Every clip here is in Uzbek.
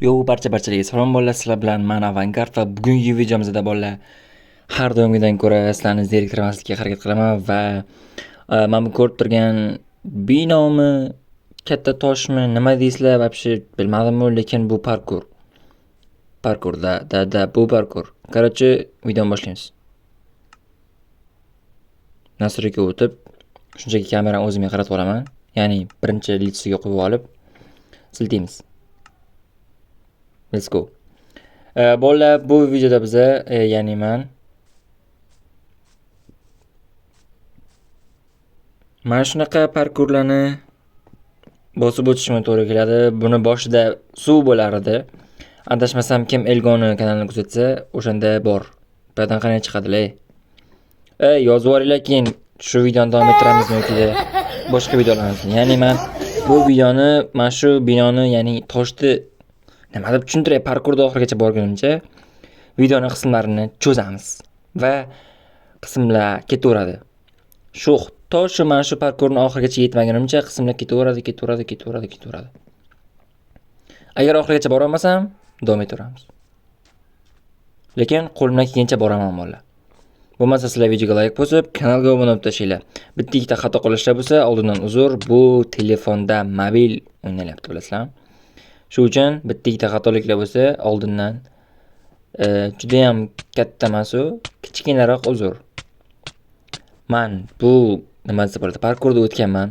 Yo, barchalarga salom bolalar, sizlar bilan men Avangard va bugungi videomizda bolalar har doimgidan ko'ra sizlarni zeriktirmaslikka harakat qilaman va men bu ko'rib turgan binomi, katta toshmi, nima deysizlar, вообще bilmadim-ku, lekin bu parkur. Parkur, bu parkur. Короче, videoni boshlaymiz. Nasriga o'tib, shunchaki kamerani o'zimga qaratib olaman. Ya'ni birinchi litsiga qo'yib olib siltaymiz. Let's go. Bolalar, bu videoda biza, ya'ni men mana shunaqa parkurlarni bosib o'tishim to'g'ri keladi. Buni boshida suv bo'lar edi. Adashmasam, kim Elgoni kanalini kuzatsa, o'shanda bor. Bu yerdan qanday chiqadilar? Yozib yuboringlar, keyin shu videoni davom ettiramizmi yoki boshqa videolarimizni. Ya'ni men bu videoni, mana shu binoni, ya'ni toshni nima deb tushuntiray, parkurda oxirigacha borgunimcha videoni qismlarini cho'zamiz va qismlar ketaveradi. Shu tosh mana shu parkurning oxirigacha yetmagunimcha qismlar ketaveradi. Agar oxirigacha bora olmasam, davom etaveramiz. Lekin qo'limdan kelgancha boraman bolalar. Bo'lmasa sizlar videoga like bosib, kanalga obuna bo'lib tashinglar. Bitta ikkita xato qilishlar bo'lsa, oldindan uzr, bu telefonda mobil o'ynayapti, bilasizlar. Shu uchun bitta ikkita xatoliklar bo'lsa, oldindan juda ham katta emas-u, kichkinaroq uzr. Men bu nima desa bo'ladi, parkurda o'tganman.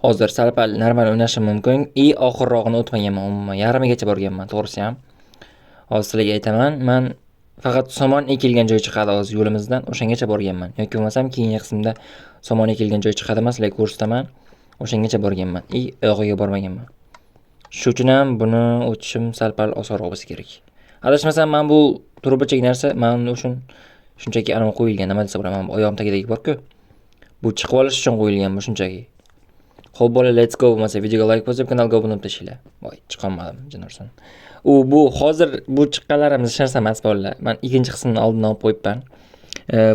Hozir sal-pal normal o'ynashim mumkin. Oxirrog'ini o'tmaganman, umuman yarimigacha borganman, to'g'risi ham. Hozir sizlarga aytaman, men faqat somon ekilgan joy chiqadi hozir yo'limizdan, o'shangacha borganman. Yoki bo'lmasam keyingi qismda somon ekilgan joy chiqadi, men sizlarga ko'rsataman. O'shangacha borganman. Oyog'iga bormaganman. Shu uchun ham buni o'tishim sal-pal osonroq bo'lsa kerak. Adashmasam, men bu turbacha narsa men uchun shunchaki anavi qo'yilgan, nima desa bo'laman, oyog'im tagidagi bor-ku. Bu chiqib olish uchun qo'yilgan bu shunchaki. Xo'p bolalar, let's go. Bo'lmasa videoga like bosib, kanalga obuna bo'lib tashinglar. Voy, chiqolmadim, jinorson. Bu hozir bu chiqqanlarimiz hech narsa emas bolalar. Men ikkinchi qismini oldindan olib qo'yibman.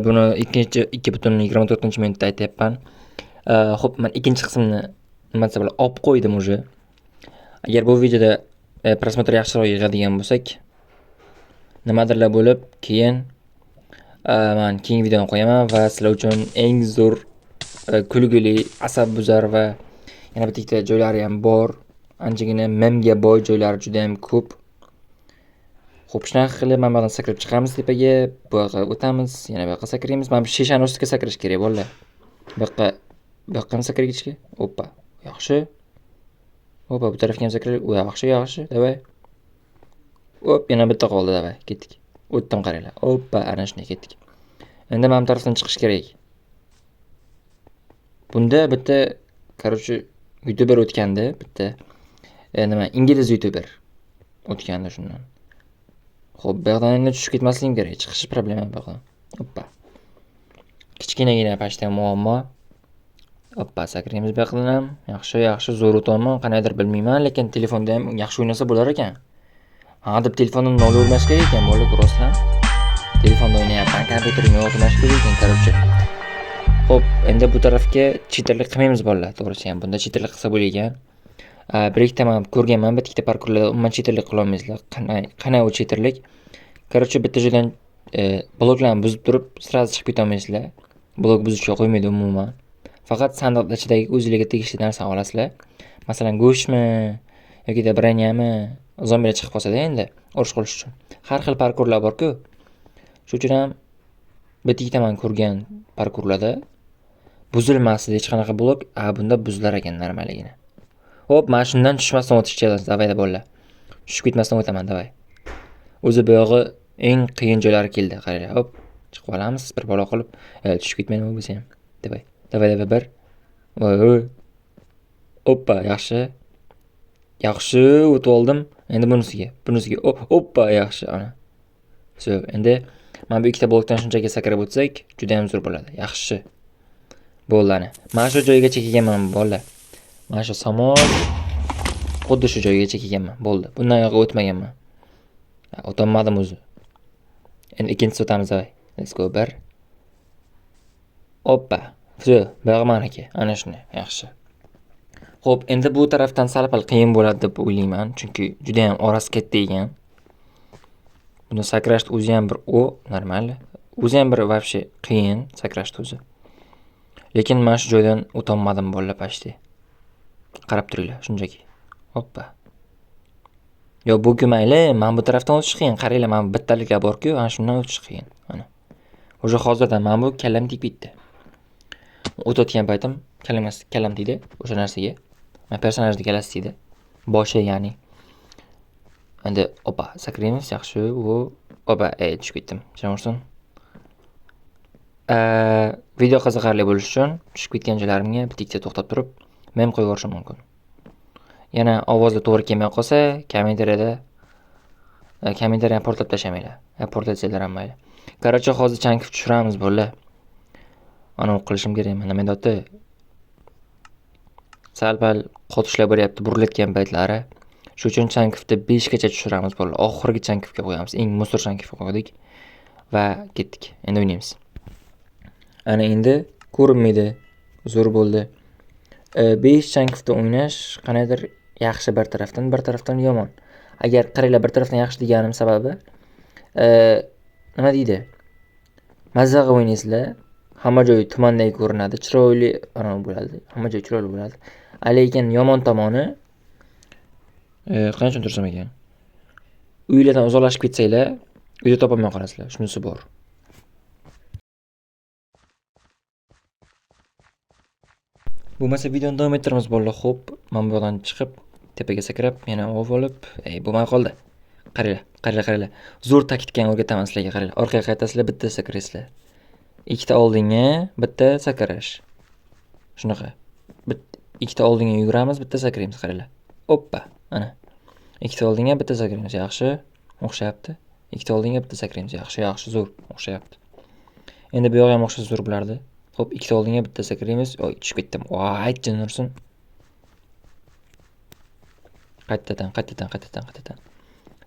Buni 2.24-minutda aytayapman. Xo'p, men ikkinchi qismini nima desa bo'ladi, olib qo'ydim уже. Agar bu videoda prosmotr yaxshiroq yig'adigan bo'lsak, nimadirlar bo'lib, keyin men keyingi videoni qo'yaman va sizlar uchun eng zo'r kulgili, asab buzar va yana bitta ikkita joylari ham bor. Anchagina memga boy joylari juda ham ko'p. Xo'p, shunaqa qilib men bundan sakrab chiqamiz tepaga, bu yoqqa o'tamiz, yana bu yoqqa sakraymiz. Men bu shishani ustiga sakrash kerak bolalar. Bu yoqqa ham sakragishga. Oppa, yaxshi. Oppa, bu tarafga ham sakraylik. Yaxshi, davay. Hop, yana bitta qoldi, davay, ketdik. O'tdim, qaranglar. Oppa, ana shunday ketdik. Endi men bu tarafdan chiqish kerak. Bunda bitta, короче, YouTuber o'tgandi, bitta ingliz YouTuber o'tgandi shundan. Xo'p, bu yoqdan endi tushib ketmasligim kerak, chiqish problema bu yoqdan. Oppa. Kichkinagina pashta muammo. Oppa, sakraymiz bu yoqdan ham. Yaxshi, zo'r o'taman, qanaydir bilmayman, lekin telefonda ham yaxshi o'ynasa bo'lar ekan. Deb telefonimni nolga o'rnash kerak ekan, bolalar ko'rasizlar. Telefonda o'ynayapman, kompyuterimga o'rnash kerak ekan, короче. Xo'p, endi bu tarafga cheaterlik qilmaymiz bolalar, to'g'risi ham. Bunda cheaterlik qilsa bo'lagan. Bir ikkita men ko'rganman, bitta ikkita parkurlarda umuman cheaterlik qila olmaysizlar. Qanday u cheaterlik? Короче, bitta joydan bloklarni buzib turib, sразу chiqib keta olmaysizlar. Blok buzishga qo'ymaydi umuman. Faqat sandiqning ichidagi o'zingizga tegishli narsani olasizlar. Masalan, go'shtmi yoki branyami, zombilar chiqib qolsa-da endi urush qilish uchun. Har xil parkurlar bor-ku. Shu uchun ham bitta ikkita men ko'rgan parkurlarda buzilmasdi hech qanaqa blok, bunda buzilar ekan normaligina. Hop, mana shundan tushmasdan o'tish challenge, davay bolalar. Tushib ketmasdan o'taman, davay. O'zi bu yog'i eng qiyin joylari keldi, qaranglar. Hop, chiqib olamiz, bir balo qilib, tushib ketmayman bo'lsa ham. Davay bir. Voy. Oppa, yaxshi. O'tib oldim. Endi bunisiga. Oppa, yaxshi, ana. Endi men bu ikkita blokdan shunchaki sakrab o'tsak, juda ham zo'r bo'ladi. Yaxshi. Bo'ldi. Mana shu joygacha kelganman bolalar. Mana shu somon xuddi shu joygacha kelganman. Bo'ldi. Bundan yo'q o'tmaganman. O'tolmadim o'zi. Endi ikkinchisi o'tamiz, davay. Let's go, bir. Oppa. Bu yoq meniki. Ana shunday. Yaxshi. Xo'p, endi bu tarafdan sal-pal qiyin bo'ladi deb o'ylayman, chunki juda ham orasi katta ekan. Buni sakrash o'zi ham bir normal. O'zi ham bir вообще qiyin sakrash o'zi. Lekin men shu joydan o'tolmadim bolalar pashti. Qarab turinglar, shunchaki. Hoppa. Yo, bu mayli, men bu tarafdan o'tish qiyin. Qaranglar, men bittaliklar bor-ku, ana shundan o'tish qiyin. Mana. O'sha hozirdan men bu kallam tegib ketdi. O'tayotgan paytim kallam tegdi o'sha narsaga. Men personajni kallasi tegdi. Boshi, ya'ni. Endi sakraymiz, yaxshi. Tushib ketdim. Tushunarsiz? Video qiziqarli bo'lishi uchun tushib ketgan joylarimga bitta to'xtab turib, mem qo'yib yuborishim mumkin. Yana ovozda to'g'ri kelmay qolsa, kommentariyani portlab tashlamanglar. Portlatsanglar ham mayli. Qaracha hozir chankif tushiramiz bolalar. Ana qilishim kerak men. Nima deyapti? Sal-pal qotishlar bo'lyapti burilayotgan paytlari. Shu uchun chankifni 5 gacha tushiramiz bolalar. Oxirgi chankifga qo'yamiz. Eng musor chankifga qo'ydik va ketdik. Endi o'ynaymiz. Ana endi ko'rinmaydi. Zo'r bo'ldi. 5 chankifda o'ynash qanaydir yaxshi bir tarafdan yomon. Agar qaranglar bir tarafdan yaxshi deganim sababi nima deydi? Mazza qilib o'ynaysizlar. Hamma joy tumandek ko'rinadi, chiroyli bo'ladi. Hamma joy chiroyli bo'ladi. Lekin yomon tomoni qancha tushuntirsam ekan. Uylardan uzoqlashib ketsanglar, uyda topolmay qolasizlar. Shunisi bor. Bo'lmasa videoni davom ettiramiz bolalar. Xo'p, men bu yerdan chiqib, tepaga sakrab, yana ov olib, bo'lmay qoldi. Qaranglar. Zo'r taktikani o'rgataman sizlarga, qaranglar. Orqaga qaytasizlar, bitta sakraysizlar. Ikkita oldinga, bitta sakrash. Shunaqa. Ikkita oldinga yuguramiz, bitta sakraymiz, qaranglar. Hoppa, ana. Ikkita oldinga, bitta sakraymiz, yaxshi. O'xshayapti. Ikkita oldinga, bitta sakraymiz, yaxshi, zo'r, o'xshayapti. Endi bu yo'q ham o'xshasa zo'r bo'lardi. Xo'p, ikkita oldinga, bitta sakraymiz. Tushib ketdim. Voy, jinursin. Qaytadan.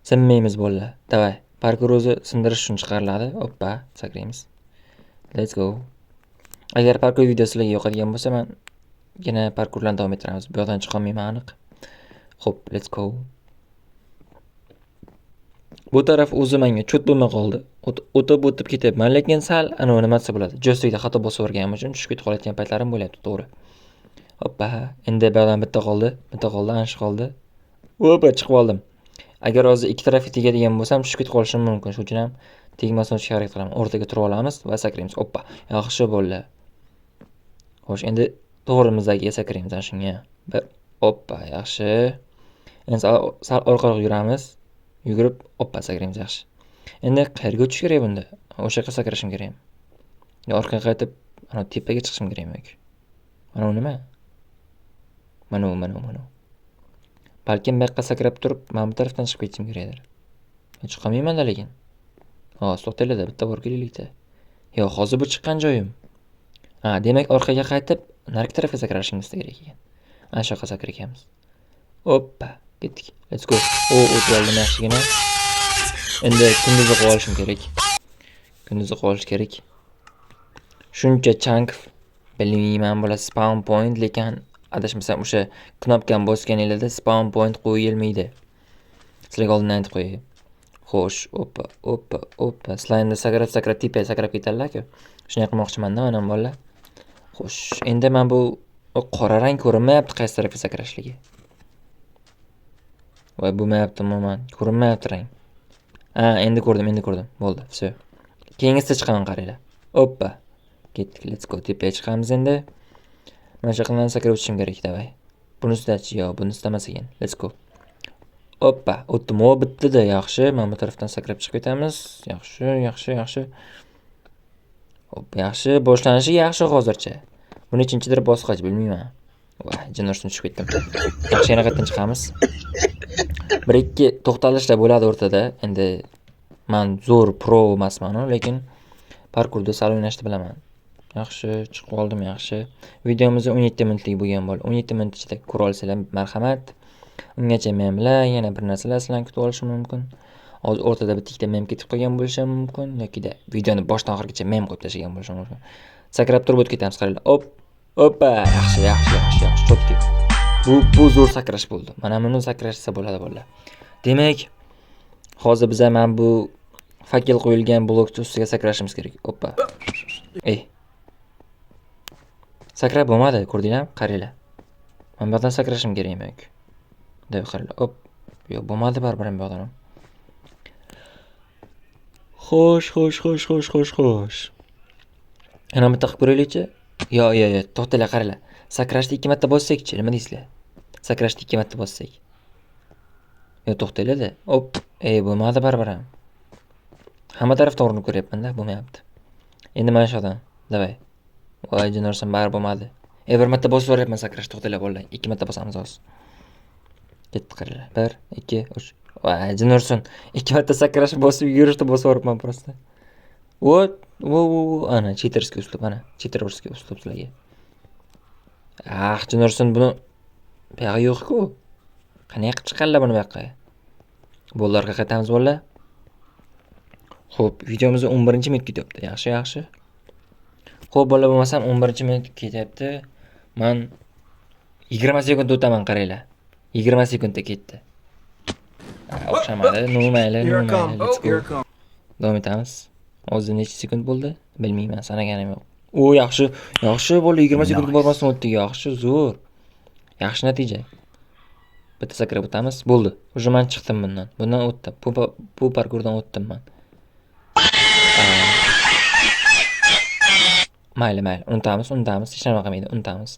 Sinmaymiz bolalar. Davay. Parkur o'zi sindirish uchun chiqariladi. Hoppa, sakraymiz. Let's go. Agar parkur videosi sizlarga yoqadigan bo'lsa, men yana parkurlarni davom ettiramiz. Bu yoqdan chiqa olmayman aniq. Xo'p, let's go. Bu taraf o'zi menga cho't bo'lmay qoldi. O'tib ketyapman, lekin sal nima desa bo'ladi. Joystickda xato bosib o'rganim uchun tushib ketib qolayotgan paytlarim bo'lyapti, to'g'ri. Hoppa, endi bu yerdan bitta qoldi, ana shu qoldi. Hoppa, chiqib oldim. Agar hozir ikki tarafga tegadigan bo'lsam, tushib ketib qolishim mumkin. Shuning uchun ham tegmasdan o'tishga harakat qilaman. O'rtaga turib olamiz va sakraymiz. Hoppa, yaxshi bo'ldi. Xo'sh, endi to'g'rimizdagiga sakraymiz ana shunga. Hoppa, yaxshi. Endi sal orqaroq yuramiz. Yugurib, hoppa, sakraymiz, yaxshi. Endi qayerga o'tish kerak bunda? O'sha yoqqa sakrashim kerak. Yo, orqaga qaytib, ana tepaga chiqishim kerakmi? Mana nima? Mana. Balkim bu yoqqa sakrab turib, men bu tarafdan chiqib ketishim kerakdir. Chiqolmayman-da lekin. To'xtanglar, bitta bor kelaylikda. Yo, hozir bu chiqqan joyim. Demak orqaga qaytib, narigi tarafga sakrashimiz kerak ekan. Ana shu yoqqa sakraymiz. Hoppa, ketdik. Let's go. O'tib oldim yaxshigina. Endi kunduzi qilib olish kerak. Shuncha chunk bilmayman bular spawn point, lekin adashmasam o'sha knopkani bosganingizda spawn point qo'yilmaydi. Sizlarga oldindan aytib qo'yay. Xo'sh, hoppa. Slaymda sakrab tepaga sakrab ketadilar-ku. Shunday qilmoqchiman-da, mana bolalar. Xo'sh, endi men bu qora rang ko'rinmayapti qaysi tarafga sakrashligi. Voy, bo'lmayapti umuman. Ko'rinmayapti rang. Endi ko'rdim. Bo'ldi, все. Keyingisida chiqaman, qaranglar. Hoppa. Ketdik, let's go. Tepaga chiqamiz endi. Mana shu qilgan sakrab o'tishim kerak, davay. Bunisidachi, yo, bunisi emas ekan. Let's go. Hoppa, o'tdim, bitdi-da, yaxshi. Mana bu tarafdan sakrab chiqib ketamiz. Yaxshi. Hop, yaxshi, boshlanishi yaxshi hozircha. Buni nechinchidir bosqich bilmayman. Voy, jinursin tushib ketdim. Yaxshi, yana qayerdan chiqamiz? 1-2 to'xtalishlar bo'ladi o'rtada. Endi men zo'r pro emasman, lekin parkurda sal o'ynashni bilaman. Yaxshi, chiqib oldim, yaxshi. Videomiz 17 minutlik bo'lgan bo'ldi. 17 minut ichida ko'ra olsanglar, marhamat. Ungacha men bilan yana bir narsalar sizlarni kutib olishim mumkin. Hozir o'rtada bitta mem ketib qolgan bo'lishi mumkin, yoki videoni boshdan oxirigacha mem qo'yib tashlagan bo'lishi mumkin. Sakrab turib o'tib ketamiz, qaranglar. Hoppa, yaxshi, cho'tdik. Bu zo'r sakrash bo'ldi. Mana buni sakrashsa bo'ladi bolalar. Demak, hozir biz ham bu fakel qo'yilgan blokni ustiga sakrashimiz kerak. Hoppa. Sakrab bo'lmadi, ko'rdinglarmi? Qaranglar. Men bu yerdan sakrashim kerak. Deb qaranglar. Hop. Yo'q, bo'lmadi baribir ham bu yerdan. Xo'sh. Ana bitta qilib ko'raylikchi. Yo'q, to'xtanglar, qaranglar. Sakrashni 2 marta bossak-chi, nima deysizlar? Sakrashni 2 marta bossak. Yo'q, to'xtanglar-da. Hop. Bo'lmadi baribir ham. Hamma tarafdan urinib ko'ryapman-da, bo'lmayapti. Endi mana shu yoqdan. Davay. Voy, jinursan baribir bo'lmadi. Bir marta bosib yuryapman sakrash, to'xtanglar bolalar. 2 marta bosamiz hozir. Ketdi qaranglar. 1, 2, 3. Voy, jinursan 2 marta sakrash bosib yurishni bosib yuryapman prosta. Ana cheaterskiy uslub, ana. Cheaterskiy uslub sizlarga. Jinursan buni bu yoqqa yo'q-ku. Qanday qilib chiqqanlar buni bu yoqqa? Bollarga qaytamiz bolalar. Xo'p, videomiz 11-minut ketyapti. Yaxshi. Xo'p, bola bo'lmasam 11-minut ketyapti. Men 20 sekund o'taman, qaranglar. 20 sekundda ketdi. O'xshamadi. Mayli. Let's go. Davom etamiz. Hozir necha sekund bo'ldi? Bilmayman, sanaganim yo'q. Yaxshi bo'ldi. 20 sekundga bormasdan o'tdik. Yaxshi, zo'r. Yaxshi natija. Bitta sakrab o'tamiz. Bo'ldi. Уже men chiqdim bundan. Bundan o'tdim. Bu parkurdan o'tdim men. Mayli. Unutamiz. Hech nima qilmaydi. Unutamiz.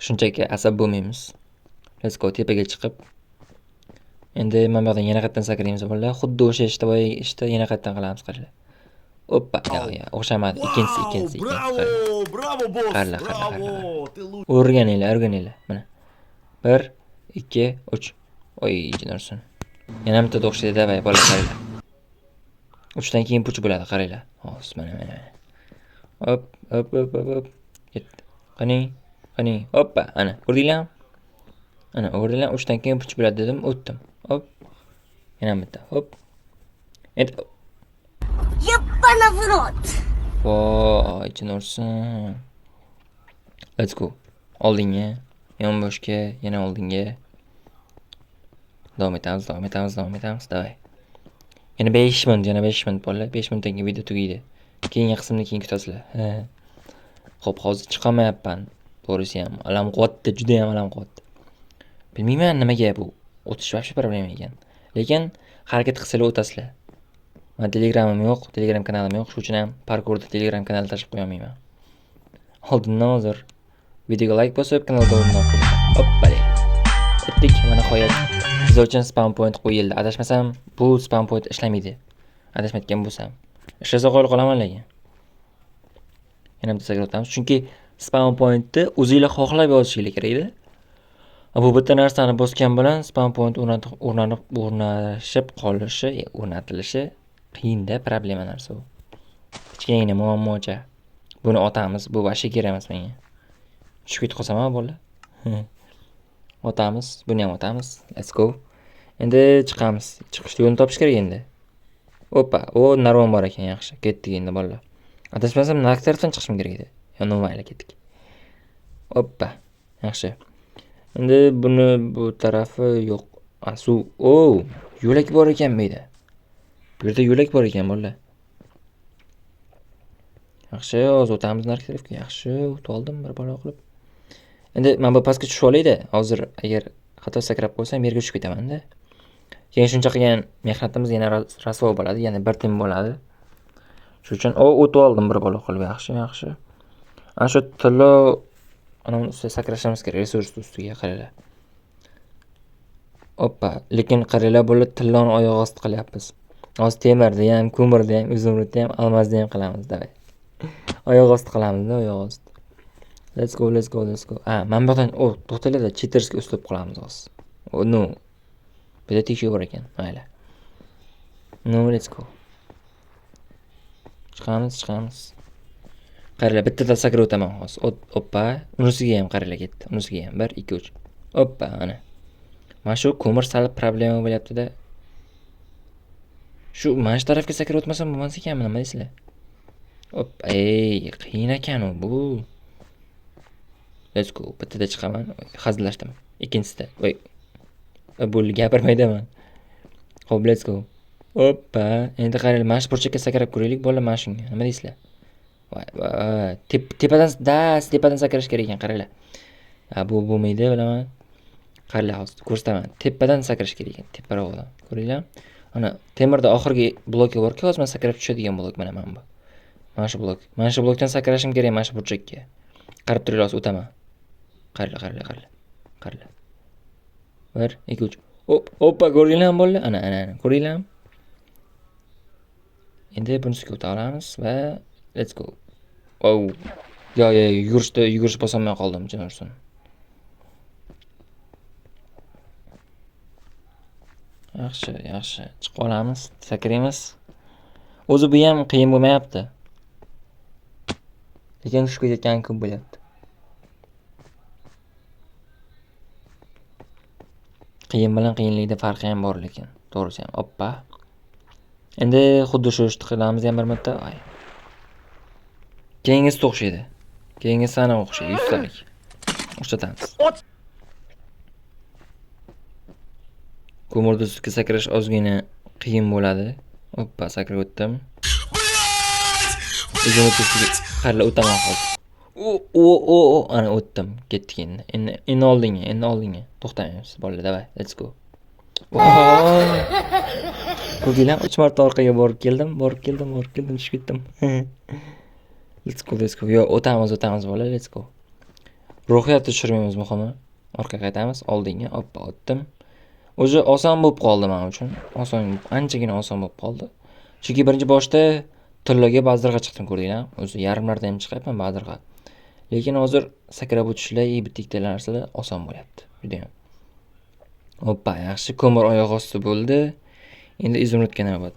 Shunchaki asab bo'lmaymiz. Let's go, tepaga chiqib. Endi men bu yerdan yana qaytadan sakraymiz bolalar. Xuddi o'sha ishda yana qaytadan qilamiz, qaranglar. Hoppa, o'xshamadi. Ikkinchisi. Bravo, boss. Qaranglar. O'rganinglar. Mana. 1, 2, 3. Oy, jinursan. Yana bitta o'xshaydi, davay, bolalar, qaranglar. 3dan keyin puch bo'ladi, qaranglar. Hozir mana. Hop. Ketdi. Qani. Hoppa, ana. Ko'rdinglarmi? Ana, o'rdilar. 3dan keyin puch bo'ladi dedim, o'tdim. Hop. Yana bitta. Hop. Endi Япана в рот. voy, jinursan. Let's go. Oldinga, yonboshga, yana oldinga. Davom etamiz. Davay. Yana 5 minut bolalar. 5 minutdan keyin video tugaydi. Keyingi qismni keyin kutasizlar. Xo'p, hozir chiqamayapman. To'g'risi ham alam qilyapti, juda ham alam qilyapti. Bilmayman nimaga bu. O'tish vaqti problema ekan. Lekin harakat qilsanglar o'tasizlar. Men Telegramim yo'q, Telegram kanalim yo'q, shuning uchun ham parkurda Telegram kanal tashlab qo'yolmayman. Oldindan hozir videoga like bosib, kanalga obuna bo'ling. Hoppali. O'tdik, mana nihoyat siz uchun spam point qo'yildi. Adashmasam, bu spam point ishlamaydi. Adashmayotgan bo'lsam. Ishlasa qolaman lekin. Yana bitta sakrab o'tamiz, chunki spam pointni o'zingizlar xohlab yozishingiz kerak-da. Bu bitta narsani bosgan bilan spam point o'rnatilishi qiyinda, problema narsa u. Kichkina muammocha. Buni otamiz, bu vashi kerak emas menga. Tushib ketib qolsam ham bo'ladi. Otamiz, buni ham otamiz. Let's go. Endi chiqamiz. Chiqish yo'lini topish kerak endi. Hoppa, narvon bor ekan, yaxshi. Ketdik endi bolalar. Adashmasam naq tarafdan chiqishim kerak edi. Mayli, ketdik. Hoppa. Yaxshi. Endi buni bu tarafi yo'q. Suv. Yo'lak bor ekan bu yerda. Bu yerda yo'lak bor ekan bolalar. Yaxshi, hozir o'tamiz narx tarafga. Yaxshi, o'tib oldim bir balo qilib. Endi men bu pastga tushib olayda. Hozir agar xato sakrab qo'ysam, yerga tushib ketaman-da. Keyin shuncha qilgan mehnatimiz yana rasvo bo'ladi, yana bir tim bo'ladi. Shuning uchun o'tib oldim bir balo qilib. Yaxshi. Ana shu tilla ana ustida sakrashimiz kerak, resurs ustiga qaranglar. Hoppa, lekin qaranglar bo'lib tillani oyoq osti qilyapmiz. Hozir temirda ham, ko'mirda ham, uzumrudda ham, olmazda ham qilamiz, davay. Oyoq osti qilamiz-da, oyoq osti. Let's go. Men bu yerdan to'xtanglar, cheaterskiy uslub qilamiz hozir. No. Bu yerda tekshiruv bor ekan, mayli. No, let's go. Chiqamiz. Qaranglar, bittadan sakrab o'taman hozir. Hoppa, unisiga ham qaranglar ketdi. Unisiga ham 1, 2, 3. Hoppa, ana. Mana shu ko'mir sal problema bo'lyapti-da. Shu mana shu tarafga sakrab o'tmasam bo'lmas ekanmi, nima deysizlar? Hop, qiyin ekan bu. Let's go. Bittada chiqaman. Hazillashdim. Ikkinchisida. Voy. Bo'ldi gapirmaydaman. Xo'p, let's go. Hoppa. Endi qaraylik, mana shu burchakka sakrab ko'raylik, bolalar mana shunga. Nima deysizlar? Voy, tepadan sakrash kerak ekan, qaranglar. Bu bo'lmaydi, bilaman. Qaranglar, hozir ko'rsataman. Tepadan sakrash kerak ekan, teparoqdan. Ko'ringlar. Ana temirda oxirgi blokka borki, hozir men sakrab tushadigan blok mana bu. Mana shu blok. Mana shu blokdan sakrashim kerak mana shu burchakka. Qarab turinglar, o'taman. Qaranglar. 1 2 3. Hoppa, ko'ringlarmi bolalar? Ana, ko'ringlarmi? Endi bunisiga o'ta olamiz va let's go. Wow. Yo, yugurish bosolmay qoldim, Jonson. Yaxshi. Chiqib olamiz, sakraymiz. O'zi bu ham qiyin bo'lmayapti. Lekin tushib ketayotgan ko'p bo'lyapti. Qiyin bilan qiyinlikda farqi ham bor lekin. To'g'risi ham. Hoppa. Endi xuddi shu ishni qilamiz ham bir marta. Ay. Keyingisi o'xshaydi. Keyingisi ana o'xshaydi, 100 talik. O'xshatamiz. Ko'mirda ustiga sakrash ozgina qiyin bo'ladi. Hoppa, sakrab o'tdim. O'zim ustiga qarlar o'taman hozir. Ana o'tdim. Ketdik endi. Endi oldinga. To'xtamaymiz. Bolalar, davay, let's go. Ko'rdinglar, 3 marta orqaga borib keldim, tushib ketdim. Let's go. Yo, o'tamiz bolalar, let's go. Ruhiyatni tushirmaymiz muhimi. Orqaga qaytamiz, oldinga, hoppa, o'tdim. O'zi oson bo'lib qoldi men uchun. Anchagina oson bo'lib qoldi. Chunki birinchi boshda tillaga ba'zirga chiqdim, ko'rdinglar. O'zi yarimlarda ham chiqyapman ba'zirga. Lekin hozir sakrab o'tishlar, bitta ikkita narsalar oson bo'lyapti. Juda ham. Hoppa, yaxshi, ko'mir oyoq osti bo'ldi. Endi izumrudga navbat.